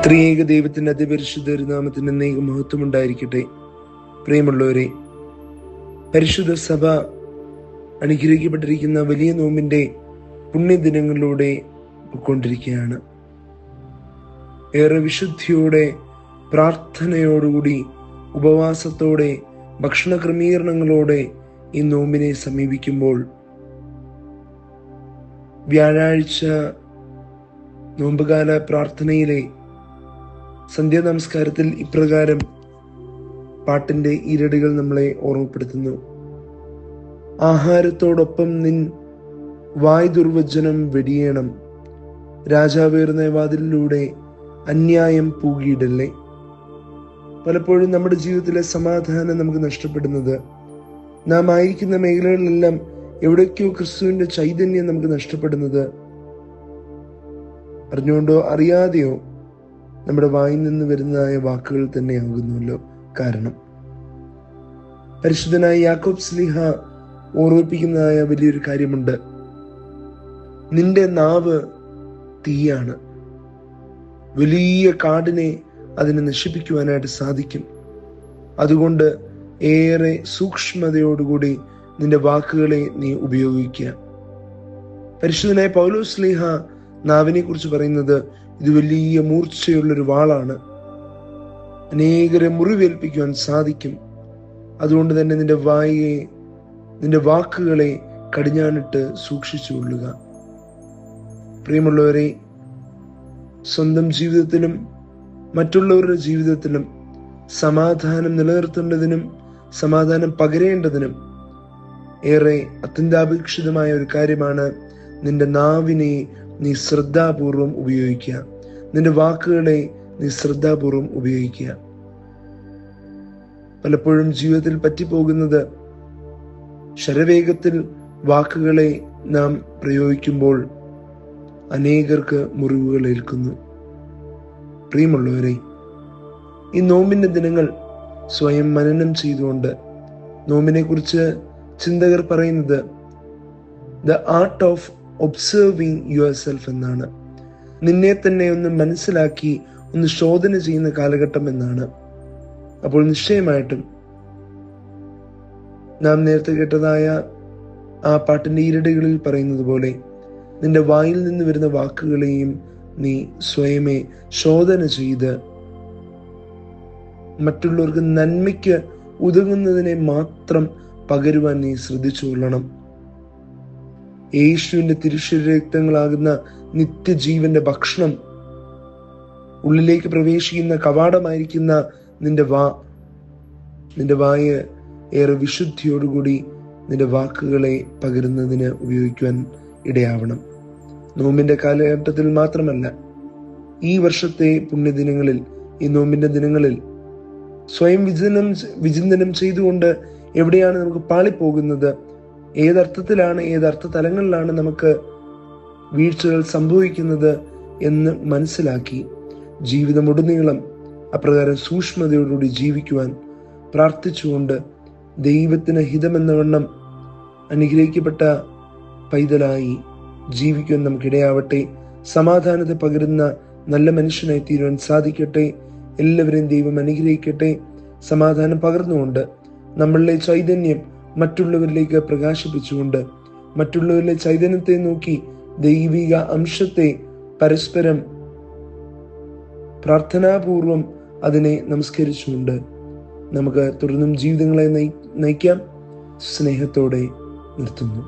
ത്രിയേക ദൈവത്തിന്റെ അതിപരിശുദ്ധ നാമത്തിന് അനേക മഹത്വം ഉണ്ടായിരിക്കട്ടെ. പ്രിയമുള്ളവരെ, പരിശുദ്ധ സഭ അനുഗ്രഹിക്കപ്പെട്ടിരിക്കുന്ന വലിയ നോമ്പിന്റെ പുണ്യദിനങ്ങളിലൂടെ പോയിക്കൊണ്ടിരിക്കുകയാണ്. ഏറെ വിശുദ്ധിയോടെ, പ്രാർത്ഥനയോടുകൂടി, ഉപവാസത്തോടെ, ഭക്ഷണ ക്രമീകരണങ്ങളോടെ ഈ നോമ്പിനെ സമീപിക്കുമ്പോൾ വ്യാഴാഴ്ച നോമ്പുകാല പ്രാർത്ഥനയിലെ സന്ധ്യാ നമസ്കാരത്തിൽ ഇപ്രകാരം പാട്ടിന്റെ ഈരടികൾ നമ്മളെ ഓർമ്മപ്പെടുത്തുന്നു. ആഹാരത്തോടൊപ്പം നിൻ വായ് ദുർവചനം വെടിയണം, രാജാവേറുന്ന വാതിലിലൂടെ അന്യായം പൂകിയിടല്ലേ. പലപ്പോഴും നമ്മുടെ ജീവിതത്തിലെ സമാധാനം നമുക്ക് നഷ്ടപ്പെടുന്നത്, നാം ആയിരിക്കുന്ന മേഖലകളിലെല്ലാം എവിടേക്കോ ക്രിസ്തുവിന്റെ ചൈതന്യം നമുക്ക് നഷ്ടപ്പെടുന്നത് അറിഞ്ഞുകൊണ്ടോ അറിയാതെയോ നമ്മുടെ വായിൽ നിന്ന് വരുന്നതായ വാക്കുകൾ തന്നെയാകുന്നുവല്ലോ കാരണം. പരിശുദ്ധനായ യാക്കോബ് ശ്ലീഹ ഓർമ്മിപ്പിക്കുന്നതായ വലിയൊരു കാര്യമുണ്ട്. നിന്റെ നാവ് തീയാണ്, വലിയ കാടിനെ അതിനെ നശിപ്പിക്കുവാനായിട്ട് സാധിക്കും. അതുകൊണ്ട് ഏറെ സൂക്ഷ്മതയോടുകൂടി നിന്റെ വാക്കുകളെ നീ ഉപയോഗിക്കുക. പരിശുദ്ധനായ പൗലോസ് ശ്ലീഹ നാവിനെ കുറിച്ച് പറയുന്നത്, ഇത് വലിയ മൂർച്ചയുള്ളൊരു വാളാണ്, അനേകരെ മുറിവേൽപ്പിക്കുവാൻ സാധിക്കും. അതുകൊണ്ട് തന്നെ നിന്റെ വാക്കുകളെ കടിഞ്ഞാണിട്ട് സൂക്ഷിച്ചുകൊള്ളുക. പ്രിയമുള്ളവരെ, സ്വന്തം ജീവിതത്തിലും മറ്റുള്ളവരുടെ ജീവിതത്തിലും സമാധാനം നിലനിർത്തേണ്ടതിനും സമാധാനം പകരേണ്ടതിനും ഏറെ അത്യന്താപേക്ഷിതമായ ഒരു കാര്യമാണ് നിന്റെ നാവിനെ നീ ശ്രദ്ധാപൂർവം ഉപയോഗിക്കുക, നിന്റെ വാക്കുകളെ നീ ശ്രദ്ധാപൂർവം ഉപയോഗിക്കുക. പലപ്പോഴും ജീവിതത്തിൽ പറ്റിപ്പോകുന്നത്, ശരവേഗത്തിൽ വാക്കുകളെ നാം പ്രയോഗിക്കുമ്പോൾ അനേകർക്ക് മുറിവുകൾ ഏൽക്കുന്നു. പ്രിയമുള്ളവരെ, ഈ നോമ്പിന്റെ ദിനങ്ങൾ സ്വയം മനനം ചെയ്തുകൊണ്ട്, നോമ്പിനെ കുറിച്ച് ചിന്തകർ പറയുന്നത് the art of observing your self എന്നാണ്. നിന്നെ തന്നെ ഒന്ന് മനസ്സിലാക്കി ഒന്ന് ശോധന ചെയ്യുന്ന കാലഘട്ടം എന്നാണ്. അപ്പോൾ നിശ്ചയമായിട്ടും നാം നേരത്തെ കേട്ടതായ ആ പാട്ടിന്റെ ഈരടികളിൽ പറയുന്നത് പോലെ നിന്റെ വായിൽ നിന്ന് വരുന്ന വാക്കുകളെയും നീ സ്വയമേ ശോധന ചെയ്ത് മറ്റുള്ളവർക്ക് നന്മയ്ക്ക് ഉതകുന്നതിനെ മാത്രം പകരുവാൻ നീ ശ്രദ്ധിച്ചുകൊള്ളണം. യേശുവിന്റെ തിരുശരീരക്തങ്ങളാകുന്ന നിത്യജീവന്റെ ഭക്ഷണം ഉള്ളിലേക്ക് പ്രവേശിക്കുന്ന കവാടമായിരിക്കുന്ന നിന്റെ വായ ഏറെ വിശുദ്ധിയോടുകൂടി നിന്റെ വാക്കുകളെ പകരുന്നതിന് ഉപയോഗിക്കുവാൻ ഇടയാവണം. നോമ്പിന്റെ കാലഘട്ടത്തിൽ മാത്രമല്ല, ഈ വർഷത്തെ പുണ്യദിനങ്ങളിൽ, ഈ നോമ്പിന്റെ ദിനങ്ങളിൽ സ്വയം വിചിന്തനം ചെയ്തുകൊണ്ട് എവിടെയാണ് നമുക്ക് പാളിപ്പോകുന്നത്, ഏതർത്ഥത്തിലാണ്, ഏതർത്ഥ തലങ്ങളിലാണ് നമുക്ക് വീഴ്ചകൾ സംഭവിക്കുന്നത് എന്ന് മനസ്സിലാക്കി ജീവിതമുടനീളം അപ്രകാരം സൂക്ഷ്മതയോടുകൂടി ജീവിക്കുവാൻ പ്രാർത്ഥിച്ചുകൊണ്ട് ദൈവത്തിന് ഹിതമെന്നവണ്ണം അനുഗ്രഹിക്കപ്പെട്ട പൈതലായി ജീവിക്കുവാൻ നമുക്കിടയാവട്ടെ. സമാധാനത്തെ പകരുന്ന നല്ല മനുഷ്യനായി തീരുവാൻ സാധിക്കട്ടെ. എല്ലാവരെയും ദൈവം അനുഗ്രഹിക്കട്ടെ. സമാധാനം പകർന്നുകൊണ്ട് നമ്മളിലെ ചൈതന്യം മറ്റുള്ളവരിലേക്ക് പ്രകാശിപ്പിച്ചുകൊണ്ട്, മറ്റുള്ളവരിലെ ചൈതന്യത്തെ നോക്കി ദൈവിക അംശത്തെ പരസ്പരം പ്രാർത്ഥനാപൂർവം അതിനെ നമസ്കരിച്ചുകൊണ്ട് നമുക്ക് തുടർന്നും ജീവിതങ്ങളെ നയിക്കാം. സ്നേഹത്തോടെ നിർത്തുന്നു.